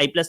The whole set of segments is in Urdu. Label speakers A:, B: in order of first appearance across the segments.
A: i+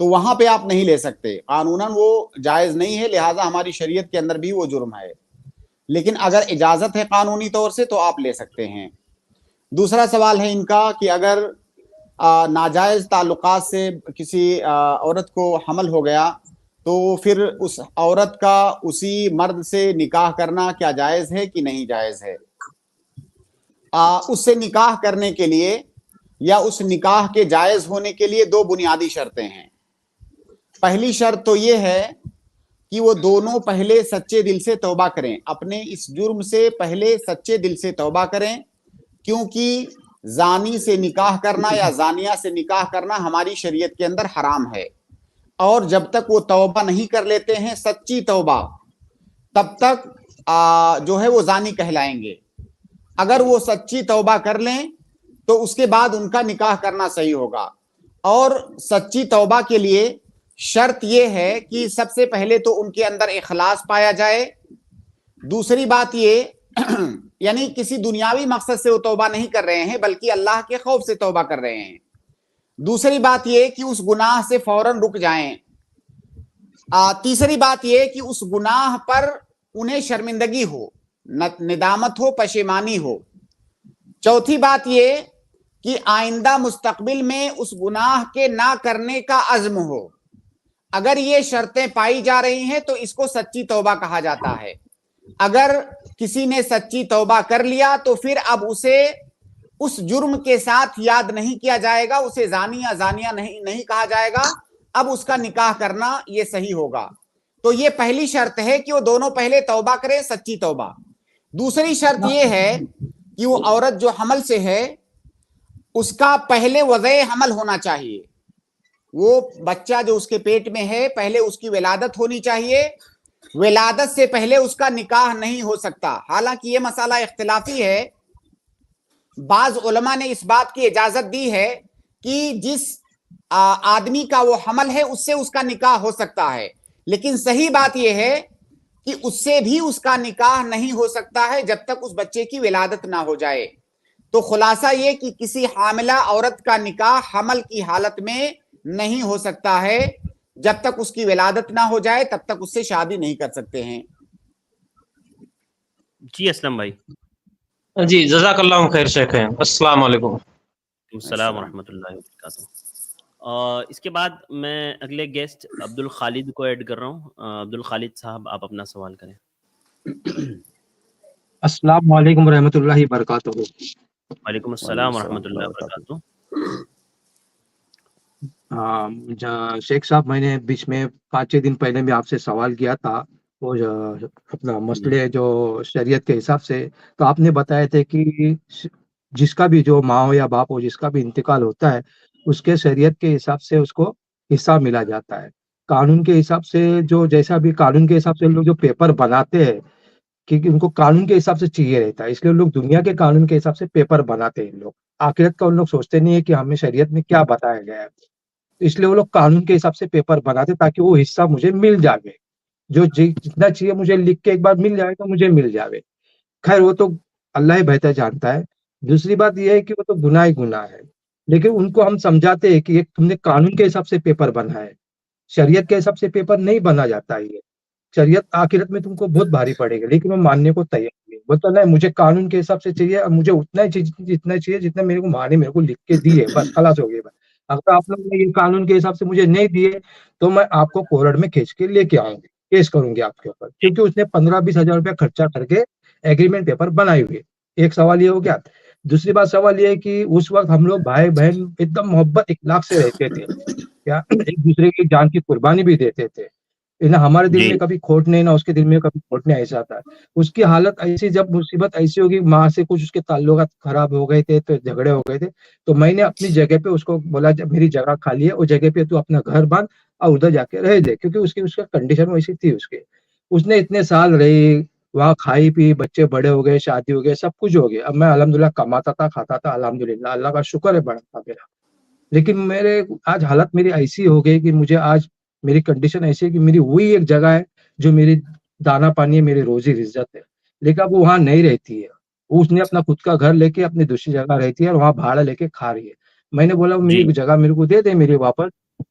B: تو وہاں پہ آپ نہیں لے سکتے, قانوناً وہ جائز نہیں ہے, لہٰذا ہماری شریعت کے اندر بھی وہ جرم ہے. لیکن اگر اجازت ہے قانونی طور سے تو آپ لے سکتے ہیں. دوسرا سوال ہے ان کا کہ اگر ناجائز تعلقات سے کسی عورت کو حمل ہو گیا تو پھر اس عورت کا اسی مرد سے نکاح کرنا کیا جائز ہے کہ نہیں جائز ہے؟ اس سے نکاح کرنے کے لیے یا اس نکاح کے جائز ہونے کے لیے دو بنیادی شرطیں ہیں. پہلی شرط تو یہ ہے کہ وہ دونوں پہلے سچے دل سے توبہ کریں, اپنے اس جرم سے پہلے سچے دل سے توبہ کریں, کیونکہ زانی سے نکاح کرنا یا زانیہ سے نکاح کرنا ہماری شریعت کے اندر حرام ہے, اور جب تک وہ توبہ نہیں کر لیتے ہیں سچی توبہ, تب تک جو ہے وہ زانی کہلائیں گے. اگر وہ سچی توبہ کر لیں تو اس کے بعد ان کا نکاح کرنا صحیح ہوگا. اور سچی توبہ کے لیے شرط یہ ہے کہ سب سے پہلے تو ان کے اندر اخلاص پایا جائے. دوسری بات یہ یعنی کسی دنیاوی مقصد سے وہ توبہ نہیں کر رہے ہیں بلکہ اللہ کے خوف سے توبہ کر رہے ہیں. دوسری بات یہ کہ اس گناہ سے فوراً رک جائیں. تیسری بات یہ کہ اس گناہ پر انہیں شرمندگی ہو, ندامت ہو, پشیمانی ہو. چوتھی بات یہ کہ آئندہ مستقبل میں اس گناہ کے نہ کرنے کا عزم ہو. اگر یہ شرطیں پائی جا رہی ہیں تو اس کو سچی توبہ کہا جاتا ہے. اگر کسی نے سچی توبہ کر لیا تو پھر اب اسے اس جرم کے ساتھ یاد نہیں کیا جائے گا, اسے زانی یا زانیہ نہیں کہا جائے گا, اب اس کا نکاح کرنا یہ صحیح ہوگا. تو یہ پہلی شرط ہے کہ وہ دونوں پہلے توبہ کریں, سچی توبہ. دوسری شرط یہ ہے کہ وہ عورت جو حمل سے ہے اس کا پہلے وضع حمل ہونا چاہیے. وہ بچہ جو اس کے پیٹ میں ہے پہلے اس کی ولادت ہونی چاہیے. ولادت سے پہلے اس کا نکاح نہیں ہو سکتا. حالانکہ یہ مسئلہ اختلافی ہے, بعض علماء نے اس بات کی اجازت دی ہے کہ جس آدمی کا وہ حمل ہے اس سے اس کا نکاح ہو سکتا ہے, لیکن صحیح بات یہ ہے کہ اس سے بھی اس کا نکاح نہیں ہو سکتا ہے جب تک اس بچے کی ولادت نہ ہو جائے. تو خلاصہ یہ کہ کسی حاملہ عورت کا نکاح حمل کی حالت میں نہیں ہو سکتا ہے, جب تک اس کی ولادت نہ ہو جائے تب تک اس سے شادی نہیں کر سکتے ہیں.
A: جی اسلم بھائی.
C: جی جزاک اللہ خیر شیخ. السلام علیکم.
A: السلام ورحمۃ اللہ وبرکاتہ. اس کے بعد میں اگلے گیسٹ عبد الخالد کو ایڈ کر رہا ہوں. عبد الخالد صاحب آپ اپنا سوال کریں.
D: السلام علیکم ورحمۃ اللہ وبرکاتہ.
A: وعلیکم السلام ورحمۃ اللہ وبرکاتہ.
D: شیخ صاحب, میں نے بیچ میں 5-6 دن پہلے بھی آپ سے سوال کیا تھا وہ اپنا مسئلے جو شریعت کے حساب سے, تو آپ نے بتایا تھے کہ جس کا بھی جو ماں ہو یا باپ ہو جس کا بھی انتقال ہوتا ہے اس کے شریعت کے حساب سے اس کو حصہ ملا جاتا ہے. قانون کے حساب سے جو جیسا بھی قانون کے حساب سے لوگ جو پیپر بناتے ہیں کیونکہ ان کو قانون کے حساب سے چاہیے رہتا ہے, اس لیے لوگ دنیا کے قانون کے حساب سے پیپر بناتے ہیں. لوگ آخرت کا ان لوگ سوچتے نہیں ہے کہ ہمیں شریعت میں کیا بتایا گیا ہے, اس لیے وہ لوگ قانون کے حساب سے پیپر بناتے تاکہ وہ حصہ مجھے مل جائے, جو جتنا چاہیے مجھے لکھ کے ایک بار مل جائے تو مجھے مل جائے. خیر وہ تو اللہ ہی بہتر جانتا ہے. دوسری بات یہ ہے کہ وہ تو گناہ ہی گناہ ہے, لیکن ان کو ہم سمجھاتے ہیں کہ تم نے قانون کے حساب سے پیپر بنا ہے, شریعت کے حساب سے پیپر نہیں بنا جاتا. یہ شریعت آخرت میں تم کو بہت بھاری پڑے گا, لیکن وہ ماننے کو تیار نہیں. بولتا نہیں مجھے قانون کے حساب سے چاہیے, اور مجھے اتنا ہی جتنا چاہیے جتنا میرے کو ماں نے میرے کو لکھ کے دی ہے, بس خلاص ہو گیا. اگر آپ لوگ نے یہ قانون کے حساب سے مجھے نہیں دیے تو میں آپ کو کورٹ میں کھینچ کے لے کے آؤں گی, کیس کروں گی آپ کے اوپر, کیونکہ اس نے 15-20 ہزار روپیہ خرچہ کر کے ایگریمنٹ پیپر بنائے ہوئے. ایک سوال یہ ہو گیا. دوسری بات سوال یہ ہے کہ اس وقت ہم لوگ بھائی بہن ایک دم محبت اخلاق سے رہتے تھے, کیا ایک دوسرے کی جان کی قربانی بھی دیتے تھے. نہ ہمارے دل میں کبھی کھوٹ نہیں, نہ اس کے دل میں کبھی کھوٹ نہیں. ایسا تھا اس کی حالت ایسی, جب مصیبت ایسی ہوگی ماں سے کچھ اس کے تعلقات خراب ہو گئے تھے, تو جھگڑے ہو گئے تھے, تو میں نے اپنی جگہ پہ اس کو بولا جب میری جگہ خالی ہے اس جگہ پہ تو اپنا گھر باندھ اور ادھر جا کے رہ دے, کیونکہ اس کا کنڈیشن ویسی تھی. اس نے اتنے سال رہی وہاں, کھائی پی, بچے بڑے ہو گئے, شادی ہو گئے, سب کچھ ہو گیا. اب میں الحمدللہ کماتا تھا, کھاتا تھا, الحمدللہ اللہ کا شکر ہے بڑا تھا میرا. لیکن میرے آج حالت میری ایسی ہو گئی کہ مجھے آج میری کنڈیشن ایسی ہے کہ میری وہی ایک جگہ ہے جو میری دانا پانی ہے, میری روزی رزت ہے, لیکن اب وہ وہاں نہیں رہتی ہے. اس نے اپنا خود کا گھر لے کے اپنی دوسری جگہ رہتی ہے اور وہاں بھاڑا لے کے کھا رہی ہے. میں نے بولا میری جگہ میرے کو دے دے میری واپس,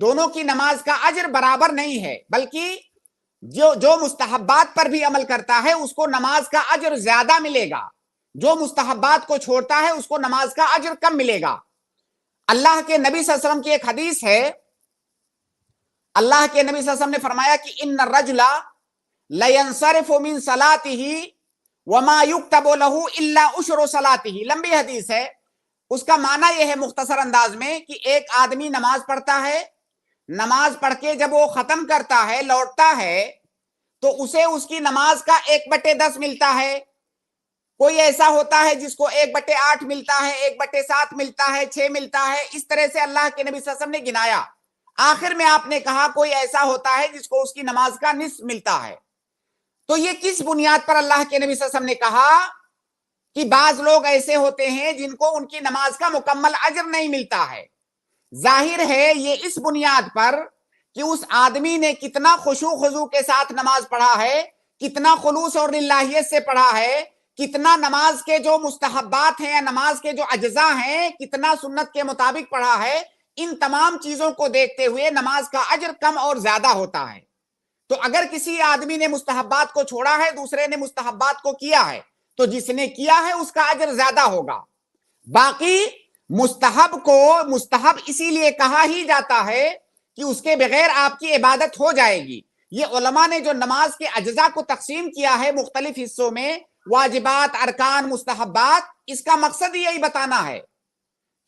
E: دونوں کی نماز کا اجر برابر نہیں ہے، بلکہ جو مستحبات پر بھی عمل کرتا ہے اس کو نماز کا اجر زیادہ ملے گا، جو مستحبات کو چھوڑتا ہے اس کو نماز کا اجر کم ملے گا۔ اللہ کے نبی صلی اللہ علیہ وسلم کی ایک حدیث ہے، اللہ کے نبی صلی اللہ علیہ وسلم نے فرمایا کہ ان الرجل لینصرف من صلاته وما يكتب له الا عشر صلاته، لمبی حدیث ہے۔ اس کا معنی یہ ہے مختصر انداز میں کہ ایک آدمی نماز پڑھتا ہے، نماز پڑھ کے جب وہ ختم کرتا ہے، لوٹتا ہے، تو اسے اس کی نماز کا 1/10 ملتا ہے۔ کوئی ایسا ہوتا ہے جس کو 1/8 ملتا ہے، 1/7 ملتا ہے، 6 ملتا ہے، اس طرح سے اللہ کے نبی صلی اللہ علیہ وسلم نے گنایا۔ آخر میں آپ نے کہا کوئی ایسا ہوتا ہے جس کو اس کی نماز کا نصف ملتا ہے۔ تو یہ کس بنیاد پر اللہ کے نبی صلی اللہ علیہ وسلم نے کہا کہ بعض لوگ ایسے ہوتے ہیں جن کو ان کی نماز کا مکمل اجر نہیں ملتا ہے؟ ظاہر ہے یہ اس بنیاد پر کہ اس آدمی نے کتنا خشوع خضوع کے ساتھ نماز پڑھا ہے، کتنا خلوص اور للہیت سے پڑھا ہے، کتنا نماز کے جو مستحبات ہیں یا نماز کے جو اجزاء ہیں کتنا سنت کے مطابق پڑھا ہے، ان تمام چیزوں کو دیکھتے ہوئے نماز کا اجر کم اور زیادہ ہوتا ہے۔ تو اگر کسی آدمی نے مستحبات کو چھوڑا ہے، دوسرے نے مستحبات کو کیا ہے، تو جس نے کیا ہے اس کا اجر زیادہ ہوگا۔ باقی مستحب کو مستحب اسی لیے کہا ہی جاتا ہے کہ اس کے بغیر آپ کی عبادت ہو جائے گی۔ یہ علماء نے جو نماز کے اجزاء کو تقسیم کیا ہے مختلف حصوں میں، واجبات، ارکان، مستحبات، اس کا مقصد یہی بتانا ہے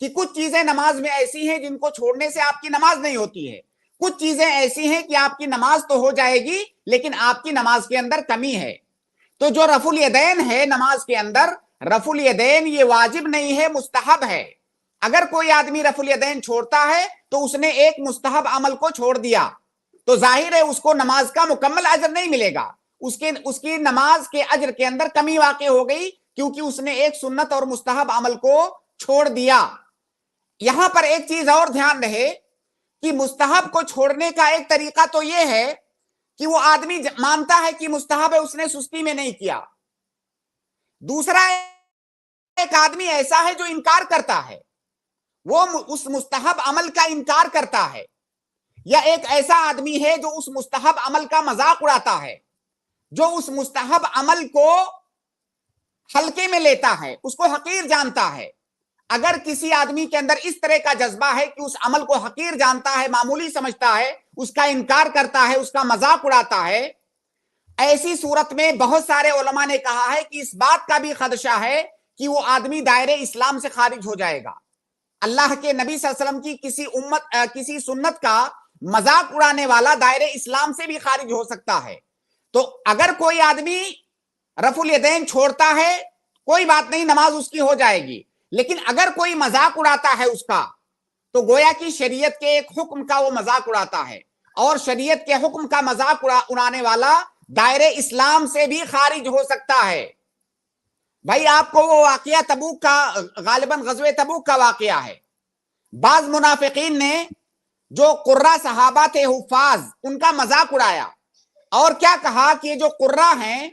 E: کہ کچھ چیزیں نماز میں ایسی ہیں جن کو چھوڑنے سے آپ کی نماز نہیں ہوتی ہے، کچھ چیزیں ایسی ہیں کہ آپ کی نماز تو ہو جائے گی لیکن آپ کی نماز کے اندر کمی ہے۔ تو جو رفع الیدین ہے نماز کے اندر، رفع الیدین یہ واجب نہیں ہے، مستحب ہے۔ اگر کوئی آدمی رفع الیدین چھوڑتا ہے تو اس نے ایک مستحب عمل کو چھوڑ دیا، تو ظاہر ہے اس کو نماز کا مکمل اجر نہیں ملے گا، اس کی نماز کے اجر کے اندر کمی واقع ہو گئی کیونکہ اس نے ایک سنت اور مستحب عمل کو چھوڑ دیا۔ یہاں پر ایک چیز اور دھیان رہے کہ مستحب کو چھوڑنے کا ایک طریقہ تو یہ ہے کہ وہ آدمی مانتا ہے کہ مستحب ہے، اس نے سستی میں نہیں کیا۔ دوسرا ایک آدمی ایسا ہے جو انکار کرتا ہے، وہ اس مستحب عمل کا انکار کرتا ہے، یا ایک ایسا آدمی ہے جو اس مستحب عمل کا مذاق اڑاتا ہے، جو اس مستحب عمل کو ہلکے میں لیتا ہے، اس کو حقیر جانتا ہے۔ اگر کسی آدمی کے اندر اس طرح کا جذبہ ہے کہ اس عمل کو حقیر جانتا ہے، معمولی سمجھتا ہے، اس کا انکار کرتا ہے، اس کا مذاق اڑاتا ہے، ایسی صورت میں بہت سارے علماء نے کہا ہے کہ اس بات کا بھی خدشہ ہے کہ وہ آدمی دائرے اسلام سے خارج ہو جائے گا۔ اللہ کے نبی صلی اللہ علیہ وسلم کی کسی سنت کا مذاق اڑانے والا دائرے اسلام سے بھی خارج ہو سکتا ہے۔ تو اگر کوئی آدمی رفع الیدین چھوڑتا ہے کوئی بات نہیں، نماز اس کی ہو جائے گی، لیکن اگر کوئی مذاق اڑاتا ہے اس کا، تو گویا کہ شریعت کے ایک حکم کا وہ مذاق اڑاتا ہے، اور شریعت کے حکم کا مذاق اڑانے والا دائرے اسلام سے بھی خارج ہو سکتا ہے۔ بھائی آپ کو وہ واقعہ تبوک کا، غالباً غزوہ تبوک کا واقعہ ہے، بعض منافقین نے جو قرہ صحابہ تھے حفاظ، ان کا مذاق اڑایا اور کیا کہا کہ یہ جو قرہ ہیں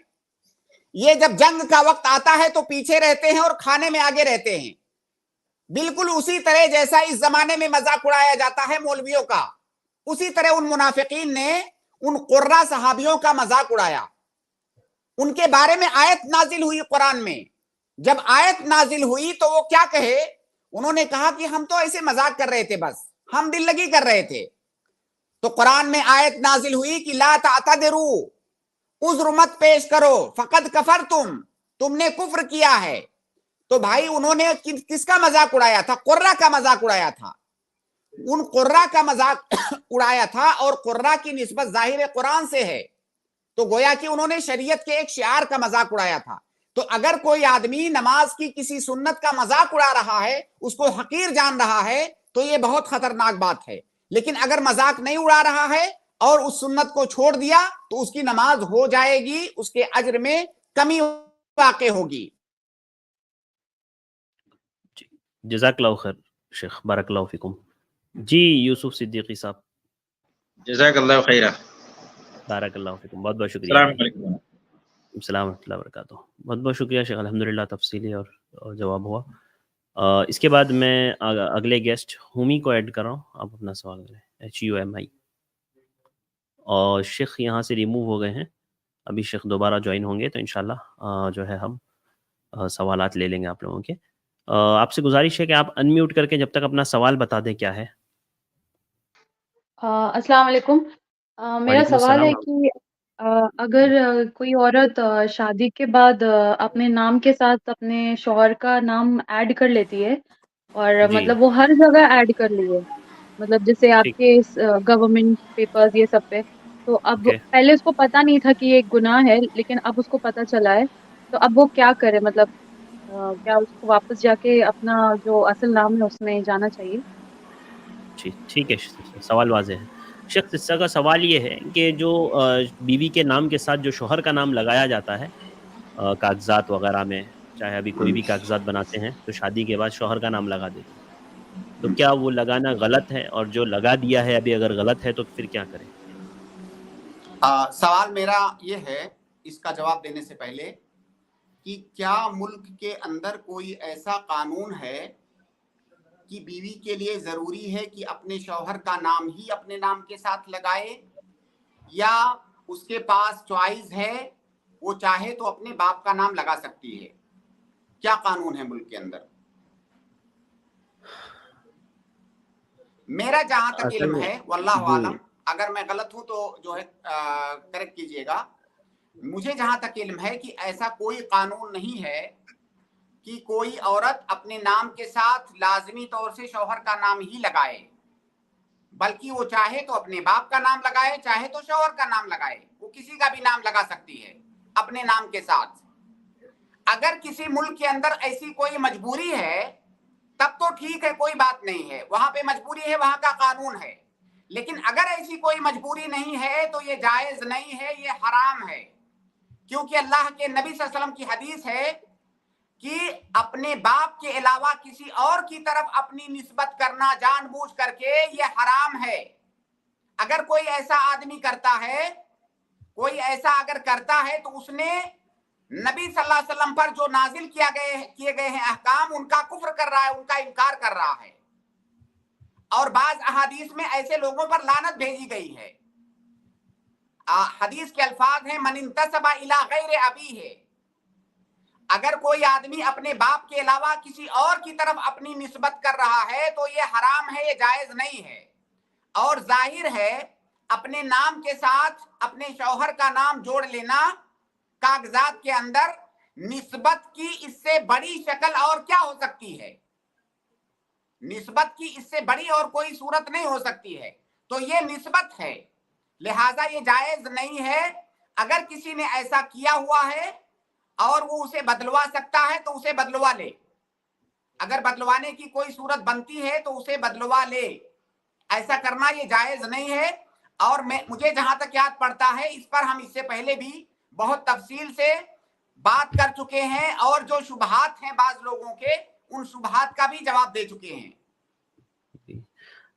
E: یہ جب جنگ کا وقت آتا ہے تو پیچھے رہتے ہیں اور کھانے میں آگے رہتے ہیں، بالکل اسی طرح جیسا اس زمانے میں مذاق اڑایا جاتا ہے مولویوں کا، اسی طرح ان منافقین نے ان قرہ صحابیوں کا مذاق اڑایا۔ ان کے بارے میں آیت نازل ہوئی قرآن میں، جب آیت نازل ہوئی تو وہ کیا کہے، انہوں نے کہا کہ ہم تو ایسے مذاق کر رہے تھے، بس ہم دل لگی کر رہے تھے۔ تو قرآن میں آیت نازل ہوئی کہ لا تعتذروا، عذر مت پیش کرو، فقد کفرتم، تم نے کفر کیا ہے۔ تو بھائی انہوں نے کس کا مذاق اڑایا تھا؟ قرہ کا مذاق اڑایا تھا، ان قرہ کا مذاق اڑایا تھا، اور قرہ کی نسبت ظاہر قرآن سے ہے، تو گویا کہ انہوں نے شریعت کے ایک شعار کا مذاق اڑایا تھا۔ تو اگر کوئی آدمی نماز کی کسی سنت کا مذاق اڑا رہا ہے، اس کو حقیر جان رہا ہے، تو یہ بہت خطرناک بات ہے۔ لیکن اگر مذاق نہیں اڑا رہا ہے اور اس سنت کو چھوڑ دیا تو اس کی نماز ہو جائے گی، اس کے اجر میں کمی واقع ہوگی۔
A: جزاک اللہ خیر شیخ، بارک اللہ فیکم۔ جی یوسف صدیقی صاحب،
F: جزاک اللہ خیرہ،
A: بارک اللہ فیکم، بہت بہت شکریہ۔
F: السلام علیکم۔
A: السلام ورحمۃ اللہ وبرکاتہ، بہت بہت شکریہ شیخ، الحمدللہ تفصیلی اور جواب ہوا۔ اس کے بعد میں اگلے گیسٹ ہومی کو ایڈ کر رہا ہوں، آپ اپنا سوال کریں۔ HUMI. اور شیخ یہاں سے ریموو ہو گئے ہیں, ابھی شیخ دوبارہ جوائن ہوں گے تو انشاءاللہ جو ہے ہم سوالات لے لیں گے آپ لوگوں کے. آپ سے گزارش ہے کہ آپ انمیوٹ کر کے جب تک اپنا سوال بتا دیں کیا ہے.
G: السلام علیکم. میرا
A: وعلیکم
G: سوال ہے
A: السلام.
G: کہ اگر کوئی عورت شادی کے بعد اپنے نام کے ساتھ اپنے شوہر کا نام ایڈ کر لیتی ہے اور
A: جی
G: مطلب وہ ہر جگہ ایڈ کر لی ہے, مطلب جیسے آپ
A: ٹھیک.
G: کے گورنمنٹ پیپرز یہ سب پہ, تو اب
A: اوکے.
G: پہلے اس کو پتا نہیں تھا کہ یہ ایک گناہ ہے, لیکن اب اس کو پتا چلا ہے, تو اب وہ کیا کرے؟ مطلب کیا اس کو واپس جا کے اپنا جو اصل نام ہے اس میں جانا چاہیے؟
A: جی ٹھیک ہے, سوال واضح ہے. شیخ قصہ کا سوال یہ ہے کہ جو بیوی کے نام کے ساتھ جو شوہر کا نام لگایا جاتا ہے کاغذات وغیرہ میں, چاہے ابھی کوئی بھی کاغذات بناتے ہیں تو شادی کے بعد شوہر کا نام لگا دیتے ہیں, تو کیا وہ لگانا غلط ہے؟ اور جو لگا دیا ہے ابھی اگر غلط ہے تو پھر کیا کریں؟
E: سوال میرا یہ ہے اس کا جواب دینے سے پہلے کہ کیا ملک کے اندر کوئی ایسا قانون ہے کہ بیوی کے لیے ضروری ہے کہ اپنے شوہر کا نام ہی اپنے نام کے ساتھ لگائے, یا اس کے پاس چوائس ہے وہ چاہے تو اپنے باپ کا نام لگا سکتی ہے؟ کیا قانون ہے ملک کے اندر؟ میرا جہاں تک
A: اصل
E: علم
A: میں
E: ہے واللہ
A: جی
E: عالم, اگر میں غلط ہوں تو جو ہے کریکٹ کیجئے گا, مجھے جہاں تک علم ہے کہ ایسا کوئی قانون نہیں ہے کہ کوئی عورت اپنے نام کے ساتھ لازمی طور سے شوہر کا نام ہی لگائے, بلکہ وہ چاہے تو اپنے باپ کا نام لگائے, چاہے تو شوہر کا نام لگائے, وہ کسی کا بھی نام لگا سکتی ہے اپنے نام کے ساتھ. اگر کسی ملک کے اندر ایسی کوئی مجبوری ہے تب تو ٹھیک ہے, کوئی بات نہیں ہے, وہاں پہ مجبوری ہے, وہاں کا قانون ہے. لیکن اگر ایسی کوئی مجبوری نہیں ہے تو یہ جائز نہیں ہے, یہ حرام ہے, کیونکہ اللہ کے نبی صلی اللہ علیہ وسلم کی حدیث ہے کہ اپنے باپ کے علاوہ کسی اور کی طرف اپنی نسبت کرنا جان بوجھ کر کے یہ حرام ہے. اگر کوئی ایسا آدمی کرتا ہے, کوئی ایسا اگر کرتا ہے تو اس نے نبی صلی اللہ علیہ وسلم پر جو نازل کیے گئے ہیں احکام ان کا کفر کر رہا ہے, ان کا انکار کر رہا ہے. اور بعض احادیث میں ایسے لوگوں پر لعنت بھیجی گئی ہے. حدیث کے الفاظ ہیں من انتسب الی غیر ابیہ, اگر کوئی آدمی اپنے باپ کے علاوہ کسی اور کی طرف اپنی نسبت کر رہا ہے تو یہ حرام ہے, یہ جائز نہیں ہے. اور ظاہر ہے اپنے نام کے ساتھ اپنے شوہر کا نام جوڑ لینا کاغذات کے اندر, نسبت کی اس سے بڑی شکل اور کیا ہو سکتی ہے؟ نسبت کی اس سے بڑی اور کوئی صورت نہیں ہو سکتی ہے. تو یہ نسبت ہے, لہذا یہ جائز نہیں ہے. اگر کسی نے ایسا کیا ہوا ہے اور وہ اسے بدلوا سکتا ہے تو اسے بدلوا لے, اگر بدلوانے کی کوئی صورت بنتی ہے تو اسے بدلوا لے, ایسا کرنا یہ جائز نہیں ہے. اور مجھے جہاں تک یاد پڑتا ہے اس پر ہم اس سے پہلے بھی بہت تفصیل سے بات کر چکے ہیں, اور جو شبہات ہیں بعض لوگوں کے ان شبہات کا بھی جواب دے چکے ہیں.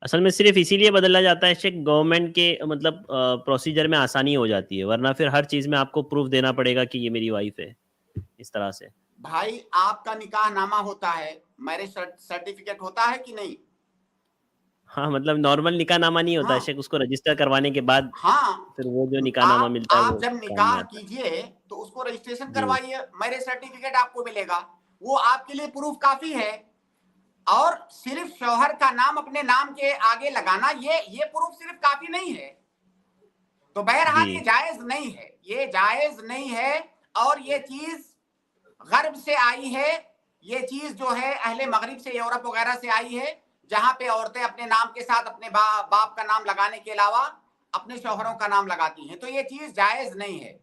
A: اصل میں صرف اسی لیے بدلا جاتا ہے شیخ, گورنمنٹ کے مطلب پروسیجر میں آسانی ہو جاتی ہے, ورنہ پھر ہر چیز میں آپ کو پروف دینا پڑے گا کہ یہ میری وائف ہے اس طرح سے.
E: بھائی آپ کا نکاح نامہ ہوتا ہے, میرج سرٹیفکیٹ ہوتا ہے کہ نہیں؟
A: ہاں مطلب نارمل نکاح نامہ نہیں ہوتا ہے شیخ, اس کو رجسٹر کروانے کے بعد پھر وہ جو نکاح نامہ ملتا ہے
E: آپ
A: وہ
E: جب
A: کام میں
E: نکاح
A: آتا ہے.
E: کیجئے تو اس کو رجسٹریشن
A: جی
E: کروائیے, میرج سرٹیفکیٹ آپ کو ملے گا, وہ آپ کے لیے پروف کافی ہے. اور صرف شوہر کا نام اپنے نام کے آگے لگانا یہ پروف صرف کافی نہیں ہے. تو بہرحال
A: جی
E: یہ جائز نہیں ہے, یہ جائز نہیں ہے. اور یہ چیز غرب سے آئی ہے, یہ چیز جو ہے اہل مغرب سے, یورپ وغیرہ سے آئی ہے, جہاں پہ عورتیں اپنے نام کے ساتھ اپنے باپ کا نام لگانے کے علاوہ اپنے شوہروں کا نام لگاتی ہیں. تو یہ چیز جائز نہیں ہے.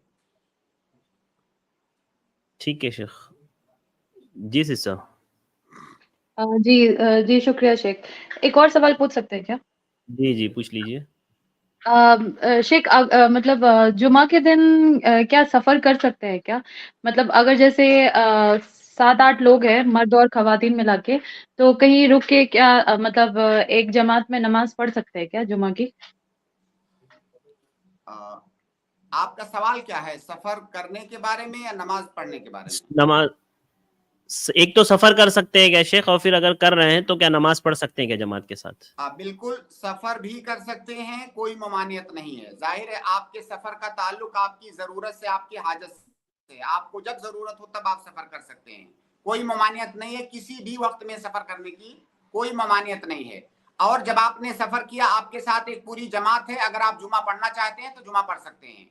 A: ٹھیک ہے شیخ. جی سسٹر.
G: جی جی شکریہ شیخ. ایک اور سوال پوچھ سکتے ہیں کیا؟
A: جی جی پوچھ لیجئے.
G: شیخ مطلب جمعہ کے دن کیا سفر کر سکتے ہیں کیا؟ مطلب اگر جیسے 7-8 لوگ ہیں مرد اور خواتین ملا کے, تو کہیں رک کے کیا مطلب ایک جماعت میں نماز پڑھ سکتے ہیں کیا جمعہ کی؟
E: آپ کا سوال کیا ہے, سفر کرنے کے بارے میں یا نماز پڑھنے کے بارے میں؟
A: ایک تو سفر کر سکتے ہیں کیا شیخ، اور پھر اگر کر رہے ہیں تو کیا نماز پڑھ سکتے ہیں کیا جماعت کے ساتھ؟
E: آپ بالکل سفر بھی کر سکتے ہیں، کوئی ممانعت نہیں ہے. ظاہر ہے آپ کے سفر کا تعلق آپ کی ضرورت سے، آپ کی حاجت سے، آپ کو جب ضرورت ہو تب آپ سفر کر سکتے ہیں، کوئی ممانعت نہیں ہے. کسی بھی وقت میں سفر کرنے کی کوئی ممانعت نہیں ہے. اور جب آپ نے سفر کیا، آپ کے ساتھ ایک پوری جماعت ہے، اگر آپ جمعہ پڑھنا چاہتے ہیں تو جمعہ پڑھ سکتے ہیں.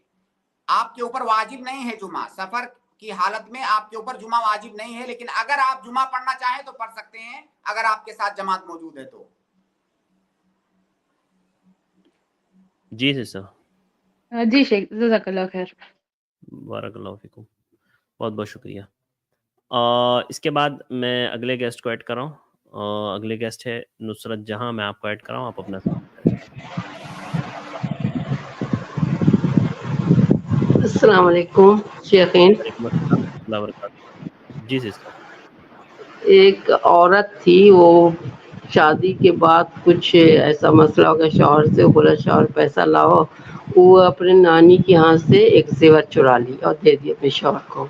E: آپ کے اوپر واجب نہیں ہے جمعہ، سفر کی حالت میں آپ کے اوپر جمعہ واجب نہیں ہے، لیکن اگر آپ جمعہ پڑھنا چاہیں تو پڑھ سکتے ہیں اگر آپ کے ساتھ جماعت موجود ہے تو.
A: جی سر.
G: جی شیخ، جزاک اللہ خیر.
A: بارک اللہ فیکم، بہت بہت شکریہ. اس کے بعد میں اگلے گیسٹ کو ایڈ کر رہا ہوں. اگلے گیسٹ ہے نصرت جہاں. میں آپ کو ایڈ کر رہا ہوں، آپ اپنا سوال کریں.
H: السلام علیکم شیخین.
A: وعلیکم السلام ورحمۃ اللہ وبرکاتہ. جی سسٹر.
H: ایک عورت تھی، وہ شادی کے بعد کچھ ایسا مسئلہ ہو گیا شوہر سے، بولا شوہر پیسہ لاؤ. وہ اپنے نانی کے ہاں سے ایک زیور چرا لی اور دے دی اپنے شوہر کو.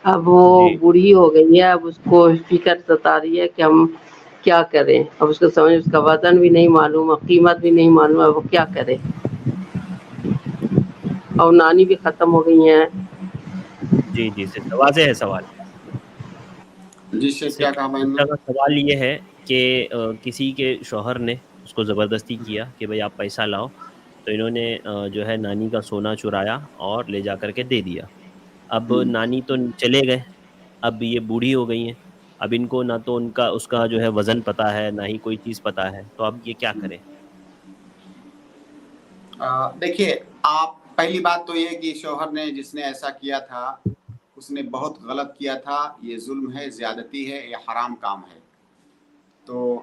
H: اب وہ
A: جی
H: بوڑھی ہو گئی ہے، اب اس کو فکر ستا رہی ہے کہ ہم کیا کریں. اب اس کو سمجھ، اس کا وزن بھی نہیں معلوم، قیمت بھی نہیں معلوم، اب وہ کیا کرے. اور نانی بھی ختم ہو گئی ہیں.
A: جی جی سسٹر، واضح ہے سوال.
B: جی شیخ، کیا کہا میں نے؟
A: سسٹر کا سوال یہ ہے کہ کسی کے شوہر نے اس کو زبردستی کیا کہ بھئی آپ پیسہ لاؤ، تو انہوں نے جو ہے نانی کا سونا چرایا اور لے جا کر کے دے دیا. اب نانی تو چلے گئے، اب یہ بوڑھی ہو گئی ہیں، اب ان کو نہ تو ان کا اس کا جو ہے وزن پتا ہے، نہ ہی کوئی چیز پتا ہے، تو اب یہ کیا کریں؟
B: دیکھیے، آپ پہلی بات تو یہ کہ شوہر نے جس نے ایسا کیا تھا اس نے بہت غلط کیا تھا. یہ ظلم ہے، زیادتی ہے، یہ حرام کام ہے. تو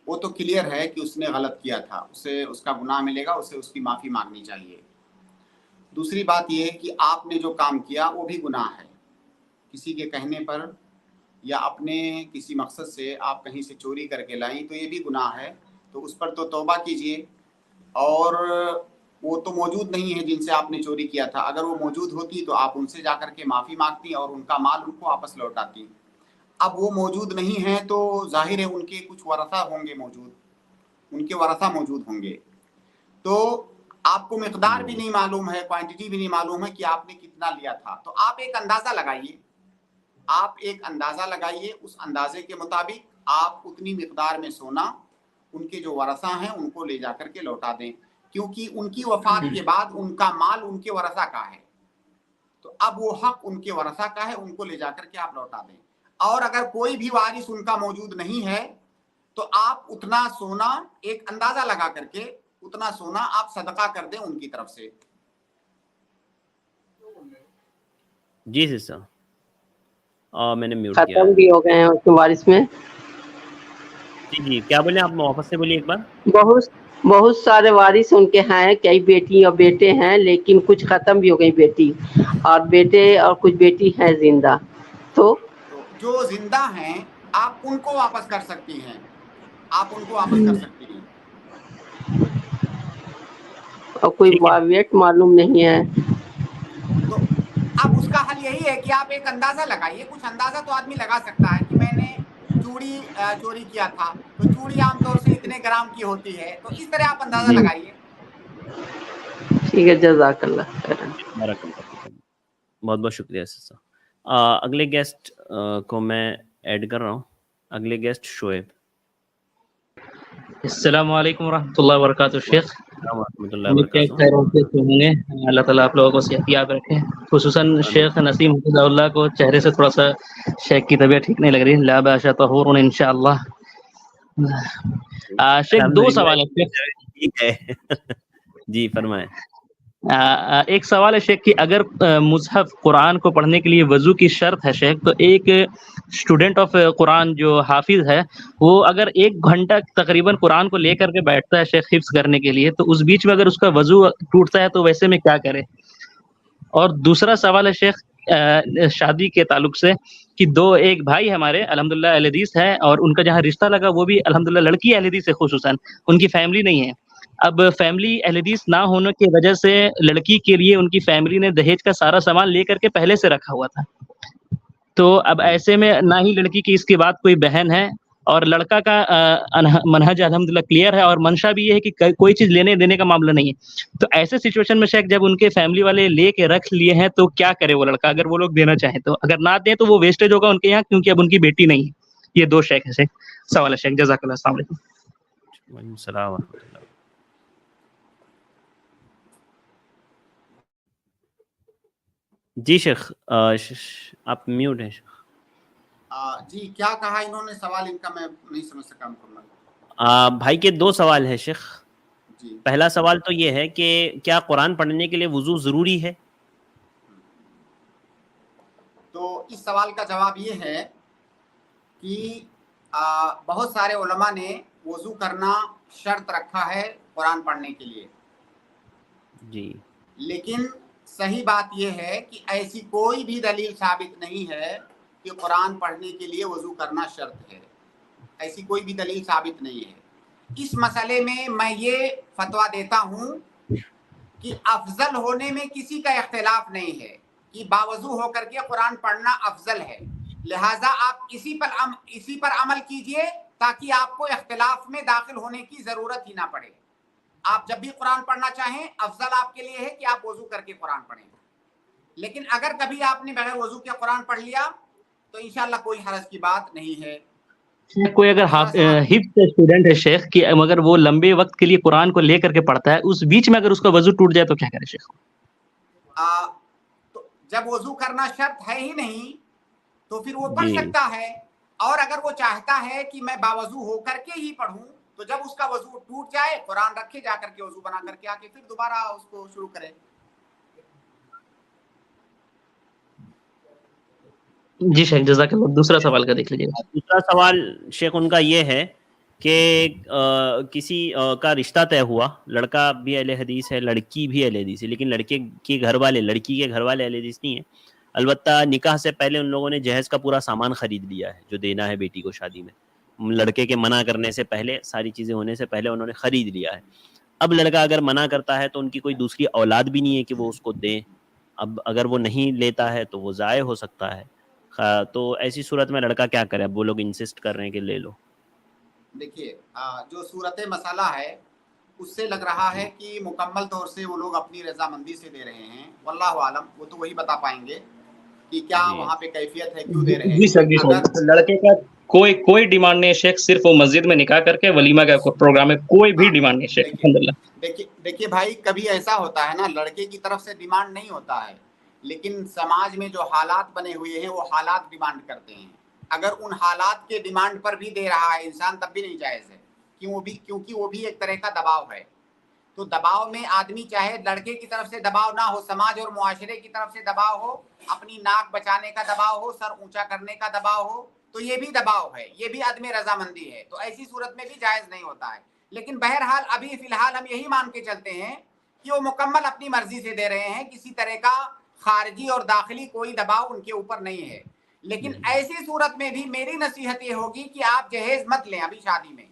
B: وہ تو کلیئر ہے کہ اس نے غلط کیا تھا، اسے اس کا گناہ ملے گا، اسے اس کی معافی مانگنی چاہیے. دوسری بات یہ ہے کہ آپ نے جو کام کیا وہ بھی گناہ ہے. کسی کے کہنے پر یا اپنے کسی مقصد سے آپ کہیں سے چوری کر کے لائیں تو یہ بھی گناہ ہے. تو اس پر تو توبہ کیجئے. اور وہ تو موجود نہیں ہے جن سے آپ نے چوری کیا تھا. اگر وہ موجود ہوتی تو آپ ان سے جا کر کے معافی مانگتی اور ان کا مال ان کو واپس لوٹاتی. اب وہ موجود نہیں ہیں تو ظاہر ہے ان کے کچھ ورثہ ہوں گے موجود، ان کے ورثہ موجود ہوں گے. تو آپ کو مقدار بھی نہیں معلوم ہے، کوانٹٹی بھی نہیں معلوم ہے کہ آپ نے کتنا لیا تھا. تو آپ ایک اندازہ لگائیے، اس اندازے کے مطابق آپ اتنی مقدار میں سونا ان کے جو ورثہ ہیں ان کو لے جا کر کے لوٹا دیں، کیونکہ ان کی وفات کے بعد ان کا مال ان کے ورثہ کا ہے. تو اب وہ حق ان کے ورثہ کا ہے، ان کو لے جا کر کے آپ لوٹا دیں. اور اگر کوئی بھی وارث ان کا موجود نہیں ہے تو آپ اتنا سونا ایک اندازہ لگا کر کے اتنا سونا آپ صدقہ کر دیں ان کی طرف سے.
A: جی سسٹر. میں نے میوٹ کیا.
H: ختم بھی ہو گئے ہیں اس کے وارث میں.
A: جی جی، کیا بولیں آپ؟ واپس سے بولیے ایک بار.
H: بہت سارے وارث ان کے ہیں، کئی بیٹی اور بیٹے ہیں، لیکن کچھ ختم بھی ہو گئی بیٹی اور بیٹے، اور کچھ بیٹی ہیں زندہ. تو
E: جو زندہ ہیں آپ ان کو واپس کر سکتی ہیں، آپ ان کو واپس کر سکتی ہیں.
H: اور کوئی ویٹ معلوم نہیں ہے.
E: تو اب اس کا حل یہی ہے کہ آپ ایک اندازہ لگائیے. کچھ اندازہ تو آدمی لگا سکتا ہے کہ میں نے چوڑی چوری کیا تھا، تو چوڑی عام طور سے اتنے گرام کی ہوتی ہے، تو اس طرح آپ اندازہ لگائیے.
H: ٹھیک ہے، جزاک اللہ خیر.
A: بہت بہت شکریہ سسٹر. اگلے گیسٹ کو میں ایڈ کر رہا ہوں. اگلے گیسٹ شعیب.
I: السلام علیکم ورحمۃ اللہ وبرکاتہ. شیخ
A: السلام ورحمۃ اللہ وبرکاتہ.
I: خیر ہوں گے، اللہ تعالیٰ آپ لوگوں کو صحتیاب رکھے. خصوصاً شیخ نسیم حفظہ اللہ کو چہرے سے تھوڑا سا شیخ کی طبیعت ٹھیک نہیں لگ رہی. لا باس طہور ان شاء اللہ. شیخ دو سوال ہے.
A: ٹھیک ہے. جی فرمائیں.
I: ایک سوال ہے شیخ کہ اگر مصحف قرآن کو پڑھنے کے لیے وضو کی شرط ہے شیخ، تو ایک اسٹوڈنٹ آف قرآن جو حافظ ہے وہ اگر 1 گھنٹہ تقریباً قرآن کو لے کر کے بیٹھتا ہے شیخ حفظ کرنے کے لیے، تو اس بیچ میں اگر اس کا وضو ٹوٹتا ہے تو ویسے میں کیا کرے؟ اور دوسرا سوال ہے شیخ شادی کے تعلق سے کہ ایک بھائی ہمارے الحمدللہ اہل حدیث ہے، اور ان کا جہاں رشتہ لگا وہ بھی الحمدللہ لڑکی اہل حدیث ہے، خصوصاً ان کی فیملی نہیں ہے. اب فیملی اہل حدیث نہ ہونے کی وجہ سے لڑکی کے لیے ان کی فیملی نے دہیج کا سارا سامان لے کر کے پہلے سے رکھا ہوا تھا. تو اب ایسے میں نہ ہی لڑکی کی اس کے بعد کوئی بہن ہے، اور لڑکا کا منہج الحمدللہ کلیئر ہے، اور منشا بھی یہ ہے کہ کوئی چیز لینے دینے کا معاملہ نہیں ہے. تو ایسے سچویشن میں شیخ جب ان کے فیملی والے لے کے رکھ لیے ہیں تو کیا کرے وہ لڑکا، اگر وہ لوگ دینا چاہیں تو؟ اگر نہ دیں تو وہ ویسٹیج ہوگا ان کے یہاں، کیونکہ اب ان کی بیٹی نہیں ہے. یہ دو شیخ ہے شیخ سوال ہے شیخ. جزاک اللہ. السلام علیکم.
A: وعلیکم السلام ورحمۃ اللہ. جی شیخ آپ میوٹ ہیں شیخ.
E: جی کیا کہا انہوں نے؟ سوال ان کا میں نہیں سمجھ سکا مکمل.
A: بھائی کے دو سوال ہے شیخ.
E: جی
A: پہلا سوال تو یہ ہے کہ کیا قرآن پڑھنے کے لیے وضو ضروری ہے؟
E: تو اس سوال کا جواب یہ ہے کہ بہت سارے علماء نے وضو کرنا شرط رکھا ہے قرآن پڑھنے کے لیے.
A: جی
E: لیکن صحیح بات یہ ہے کہ ایسی کوئی بھی دلیل ثابت نہیں ہے کہ قرآن پڑھنے کے لیے وضو کرنا شرط ہے. ایسی کوئی بھی دلیل ثابت نہیں ہے. اس مسئلے میں یہ فتویٰ دیتا ہوں کہ افضل ہونے میں کسی کا اختلاف نہیں ہے کہ باوضو ہو کر کے قرآن پڑھنا افضل ہے. لہٰذا آپ اسی پر عمل کیجئے تاکہ آپ کو اختلاف میں داخل ہونے کی ضرورت ہی نہ پڑے. آپ جب بھی قرآن پڑھنا چاہیں افضل آپ کے لیے ہے کہ آپ وضو کر کے قرآن پڑھیں. لیکن اگر کبھی آپ نے بغیر وضو کے قرآن پڑھ لیا تو انشاءاللہ کوئی حرج کی بات نہیں ہے.
I: کوئی اگر حفظ اسٹوڈنٹ ہے شیخ کہ مگر وہ لمبے وقت کے لیے قرآن کو لے کر کے پڑھتا ہے، اس بیچ میں اگر اس کا وضو ٹوٹ جائے تو کیا کرے شیخ؟
E: تو جب وضو کرنا شرط ہے ہی نہیں تو پھر وہ پڑھ
A: جی
E: سکتا ہے. اور اگر وہ چاہتا ہے کہ میں باوضو ہو کر کے ہی پڑھوں تو جب اس کا وضو ٹوٹ جائے قرآن رکھے جا کر کے وضو بنا کر کے آ کے پھر دوبارہ اس کو شروع کرے.
I: جی شیخ جزاک اللہ. دوسرا سوال کا دیکھ لیجیے.
A: دوسرا سوال شیخ ان کا یہ ہے کہ کسی کا رشتہ طے ہوا، لڑکا بھی اہل حدیث ہے، لڑکی بھی اہل حدیث ہے، لیکن لڑکی کے گھر والے اہل حدیث نہیں ہیں. البتہ نکاح سے پہلے ان لوگوں نے جہیز کا پورا سامان خرید لیا ہے جو دینا ہے بیٹی کو شادی میں. لڑکے کے منع کرنے سے پہلے، ساری چیزیں ہونے سے پہلے انہوں نے خرید لیا ہے. اب لڑکا اگر منع کرتا ہے تو ان کی کوئی دوسری اولاد بھی نہیں ہے کہ وہ اس کو دیں. اب اگر وہ نہیں لیتا ہے تو وہ ضائع ہو سکتا ہے. تو ایسی صورت میں لڑکا کیا کرے؟ اب وہ لوگ انسسٹ کر رہے ہیں کہ لے لو.
E: دیکھیے جو صورت مسئلہ ہے اس سے لگ رہا ہے کہ مکمل طور سے وہ لوگ اپنی رضامندی سے دے رہے ہیں. واللہ عالم، وہ تو وہی بتا پائیں گے کہ کیا وہاں پہ کیفیت ہے، کیوں دے رہے ہیں.
I: جی سر لڑکے کا کوئی ڈیمانڈ نہیں ہے شیخ، صرف وہ مسجد میں نکاح کر کے ولیمہ کا پروگرام ہے، کوئی بھی ڈیمانڈ نہیں شیخ. الحمدللہ.
E: دیکھیے بھائی، کبھی ایسا ہوتا ہے نا لڑکے کی طرف سے ڈیمانڈ نہیں ہوتا ہے، لیکن سماج میں جو حالات بنے ہوئے ہیں وہ حالات ڈیمانڈ کرتے ہیں. اگر ان حالات کے ڈیمانڈ پر بھی دے رہا ہے انسان تب بھی نہیں جائز ہے، کیونکہ وہ بھی ایک طرح کا دباؤ ہے. تو دباؤ میں آدمی چاہے لڑکے کی طرف سے دباؤ نہ ہو، سماج اور معاشرے کی طرف سے دباؤ ہو، اپنی ناک بچانے کا دباؤ ہو، سر اونچا کرنے کا دباؤ ہو، تو یہ بھی دباؤ ہے، یہ بھی عدم رضامندی ہے. تو ایسی صورت میں بھی جائز نہیں ہوتا ہے. لیکن بہرحال ابھی فی الحال ہم یہی مان کے چلتے ہیں کہ وہ مکمل اپنی مرضی سے دے رہے ہیں، کسی طرح کا خارجی اور داخلی کوئی دباؤ ان کے اوپر نہیں ہے. لیکن ایسی صورت میں بھی میری نصیحت یہ ہوگی کہ آپ جہیز مت لیں. ابھی شادی میں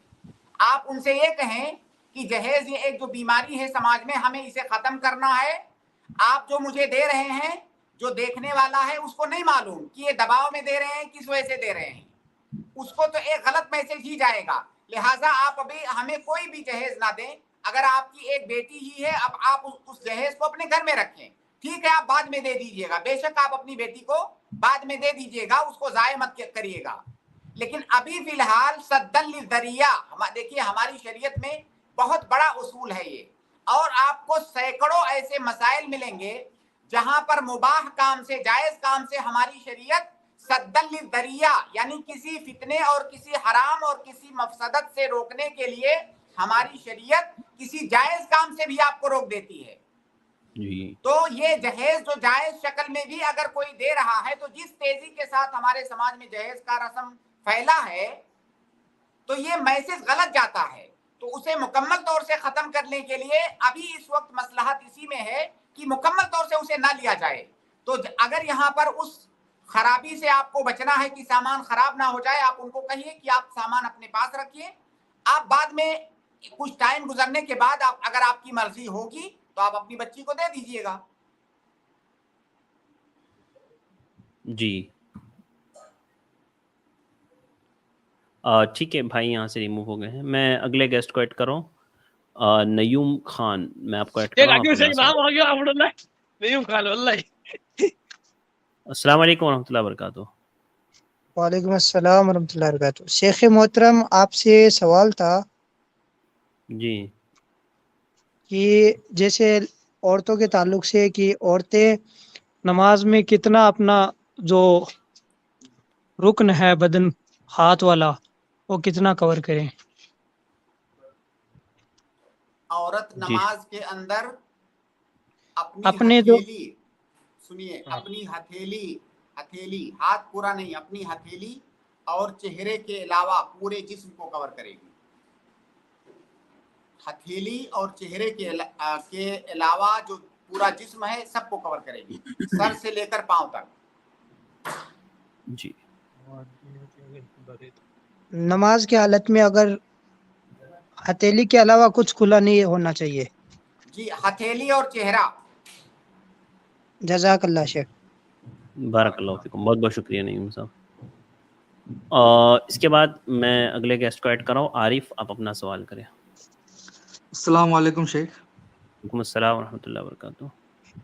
E: آپ ان سے یہ کہیں کہ جہیز یہ ایک جو بیماری ہے سماج میں، ہمیں اسے ختم کرنا ہے. آپ جو مجھے دے رہے ہیں، جو دیکھنے والا ہے اس کو نہیں معلوم کہ یہ دباؤ میں دے رہے ہیں، کس وجہ سے دے رہے ہیں. اس کو تو ایک غلط میسج ہی جائے گا. لہٰذا آپ ابھی ہمیں کوئی بھی جہیز نہ دیں. اگر آپ کی ایک بیٹی ہی ہے، اب آپ اس جہیز کو اپنے گھر میں رکھیں، ٹھیک ہے، آپ بعد میں دے دیجئے گا. بے شک آپ اپنی بیٹی کو بعد میں دے دیجئے گا، اس کو ضائع مت کریے گا. لیکن ابھی فی الحال سدًا للذریعہ، دیکھیے ہماری شریعت میں بہت بڑا اصول ہے یہ، اور آپ کو سینکڑوں ایسے مسائل ملیں گے جہاں پر مباح کام سے، جائز کام سے ہماری شریعت سدًا للذریعہ، یعنی کسی فتنے اور کسی حرام اور کسی مفسدت سے روکنے کے لیے ہماری شریعت کسی جائز کام سے بھی آپ کو روک دیتی ہے. تو یہ جہیز جو جائز شکل میں بھی اگر کوئی دے رہا ہے، تو جس تیزی کے ساتھ ہمارے سماج میں جہیز کا رسم پھیلا ہے تو یہ میسج غلط جاتا ہے. تو اسے مکمل طور سے ختم کرنے کے لیے ابھی اس وقت مصلحت اسی میں ہے کہ مکمل طور سے اسے نہ لیا جائے. تو اگر یہاں پر اس خرابی سے آپ کو بچنا ہے کہ سامان خراب نہ ہو جائے، آپ ان کو کہیے کہ آپ سامان اپنے پاس رکھیے، آپ بعد میں کچھ ٹائم گزرنے کے بعد اگر آپ کی مرضی ہوگی تو آپ اپنی بچی کو دے دیجئے گا.
A: جی ٹھیک ہے بھائی یہاں سے ریموو ہو گئے ہیں. میں اگلے گیسٹ کو ایڈ کر رہا ہوں. نیوم خان میں آپ کو ایڈ کر رہا ہوں. السلام علیکم ورحمۃ اللہ وبرکاتہ.
J: وعلیکم السلام ورحمۃ اللہ وبرکاتہ. شیخ محترم آپ سے سوال تھا
A: جی
J: کہ جیسے عورتوں کے تعلق سے کہ عورتیں نماز میں کتنا اپنا جو رکن ہے بدن ہاتھ والا وہ کتنا کور کریں.
E: عورت
A: جی
E: نماز کے اندر اپنی
J: اپنے جو
E: ہتھیلی، سنیے، اپنی ہتھیلی ہاتھ پورا نہیں، اپنی ہتھیلی اور چہرے کے علاوہ پورے جسم کو کور کرے گی. ہتھیلی اور چہرے کے علاوہ جو پورا جسم ہے سب کو کور کرے گی، سر سے لے کر پاؤں تک.
A: جی
J: نماز کی حالت میں اگر ہتھیلی کے علاوہ کچھ کھلا نہیں ہونا چاہیے.
E: جی ہتھیلی اور چہرہ.
J: جزاک اللہ شیخ.
A: بارک اللہ فیکم. بہت بہت شکریہ نیوم صاحب. اس کے بعد میں اگلے گیسٹ کو ایڈ کر رہا ہوں. عارف آپ اپنا سوال کریں.
K: السلام علیکم شیخ.
A: وعلیکم السلام ورحمۃ اللہ وبرکاتہ.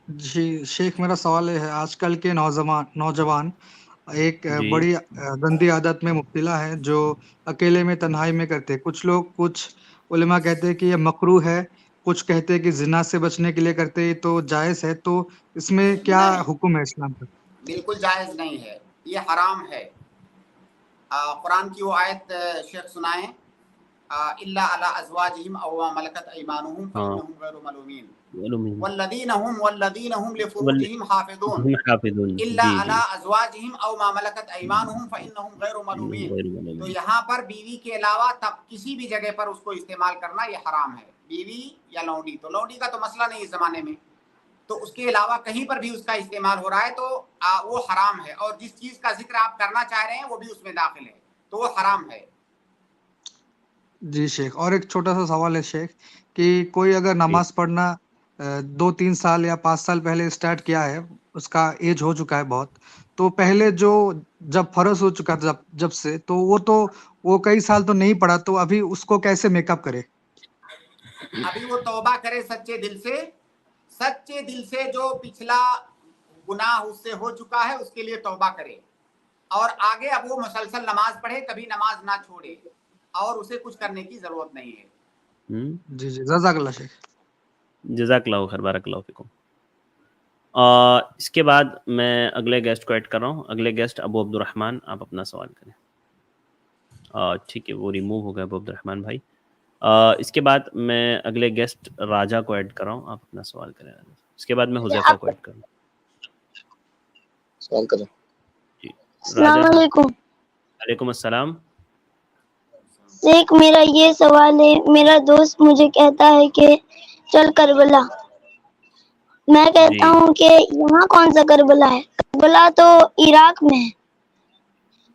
K: جی شیخ میرا سوال یہ ہے، آج کل کے نوجوان ایک
A: جی
K: بڑی گندی عادت میں مبتلا ہے جو اکیلے میں تنہائی میں کرتے. کچھ علماء کہتے ہیں کہ یہ مکروہ ہے، کچھ کہتے ہیں کہ زنا سے بچنے کے لیے کرتے تو جائز ہے. تو اس میں کیا
E: نہیں،
K: حکم ہے اسلام کا؟
E: بالکل جائز نہیں ہے، یہ حرام ہے. قرآن کی وہ آیت شیخ سنائیں. الا علی ازواجہم او ما ملکت ایمانہم
A: ہاں
E: فانہم غیر ملومین
A: معلوم
E: والذین هم لفروجہم حافظون
A: حافظون.
E: الا
A: جی
E: علی ازواجہم او ما ملکت ایمانہم فانہم غیر ملومین.
A: غیر
E: تو
A: معلوم.
E: یہاں پر بیوی کے علاوہ تب کسی بھی جگہ پر اس کو استعمال کرنا یہ حرام ہے. بیوی یا لونڈی، تو لونڈی کا تو مسئلہ نہیں اس زمانے میں، تو اس کے علاوہ کہیں پر بھی اس کا استعمال ہو رہا ہے تو وہ حرام ہے. اور جس چیز کا ذکر آپ کرنا چاہ رہے ہیں وہ بھی اس میں داخل ہے، تو وہ حرام ہے.
K: جی شیخ، اور ایک چھوٹا سا سوال ہے شیخ کہ کوئی اگر
A: جی
K: نماز پڑھنا 2-3 سال یا 5 سال پہلے اسٹارٹ کیا ہے، اس کا ایج ہو چکا ہے بہت، تو پہلے جب فرض ہو چکا تھا جب سے، تو وہ کئی سال تو نہیں پڑا، تو ابھی اس کو کیسے میک اپ کرے؟
E: ابھی وہ توبہ کرے سچے دل سے جو پچھلا گناہ اس سے ہو چکا ہے اس کے لیے توبہ کرے، اور آگے اب وہ مسلسل نماز پڑھے، کبھی نماز نہ چھوڑے، اور اسے کچھ کرنے کی ضرورت نہیں ہے.
K: جی جزاک اللہ شیخ.
A: جزاک اللہ خیر. بارک اللہ فیکم. اس کے بعد میں اگلے گیسٹ کو ایڈ کر رہا ہوں. اگلے گیسٹ ابو عبد الرحمن، آپ اپنا سوال کریں. ٹھیک ہے، وہ ریموو ہو گیا ابو عبد الرحمن بھائی. اس کے بعد میں اگلے گیسٹ راجا کو ایڈ کر رہا ہوں. آپ اپنا سوال کریں. اس کے بعد میں حذیفہ کو ایڈ کروں.
L: سوال کریں.
A: جی
L: السلام علیکم.
A: وعلیکم السلام.
L: شیخ میرا یہ سوال ہے، میرا دوست مجھے کہتا ہے کہ چل کربلا، میں کہتا ہوں کہ یہاں کون سا کربلا ہے، کربلا تو عراق میں ہے،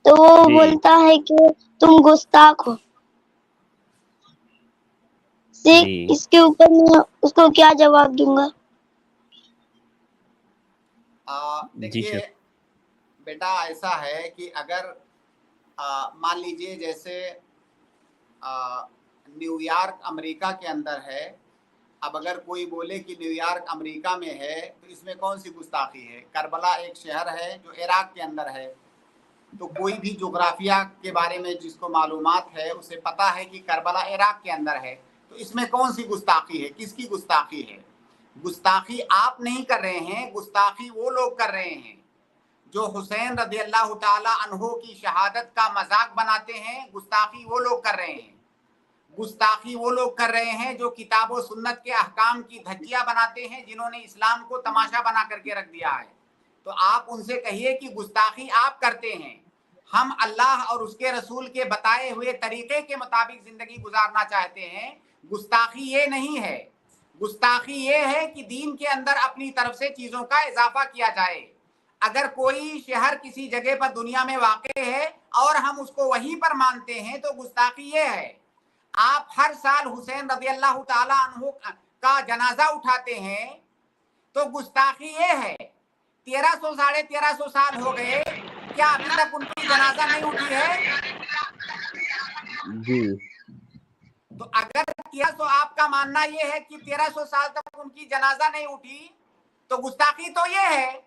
L: تو وہ بولتا ہے کہ تم گستاخ ہو. شیخ اس کے اوپر میں اس کو کیا جواب دوں گا؟
E: دیکھیے بیٹا، ایسا ہے کہ اگر مان لیجئے جیسے نیو یارک امریکہ کے اندر ہے، اب اگر کوئی بولے کہ نیو یارک امریکہ میں ہے تو اس میں کون سی گستاخی ہے؟ کربلا ایک شہر ہے جو عراق کے اندر ہے، تو کوئی بھی جغرافیہ کے بارے میں جس کو معلومات ہے اسے پتا ہے کہ کربلا عراق کے اندر ہے، تو اس میں کون سی گستاخی ہے؟ کس کی گستاخی ہے؟ گستاخی آپ نہیں کر رہے ہیں، گستاخی وہ لوگ کر رہے ہیں جو حسین رضی اللہ تعالی عنہ کی شہادت کا مذاق بناتے ہیں. گستاخی وہ لوگ کر رہے ہیں. گستاخی وہ لوگ کر رہے ہیں جو کتاب و سنت کے احکام کی دھجیاں بناتے ہیں، جنہوں نے اسلام کو تماشا بنا کر کے رکھ دیا ہے. تو آپ ان سے کہیے کہ گستاخی آپ کرتے ہیں، ہم اللہ اور اس کے رسول کے بتائے ہوئے طریقے کے مطابق زندگی گزارنا چاہتے ہیں. گستاخی یہ نہیں ہے. گستاخی یہ ہے کہ دین کے اندر اپنی طرف سے چیزوں کا اضافہ کیا جائے. اگر کوئی شہر کسی جگہ پر دنیا میں واقع ہے اور ہم اس کو وہیں پر مانتے ہیں تو گستاخی یہ ہے. آپ ہر سال حسین رضی اللہ تعالی عنہ کا جنازہ اٹھاتے ہیں تو گستاخی یہ ہے. 1300 سال ہو گئے، کیا ابھی تک ان کی جنازہ نہیں اٹھی ہے؟
M: جی
E: تو اگر کیا تو آپ کا ماننا یہ ہے کہ 1300 سال تک ان کی جنازہ نہیں اٹھی، تو گستاخی تو یہ ہے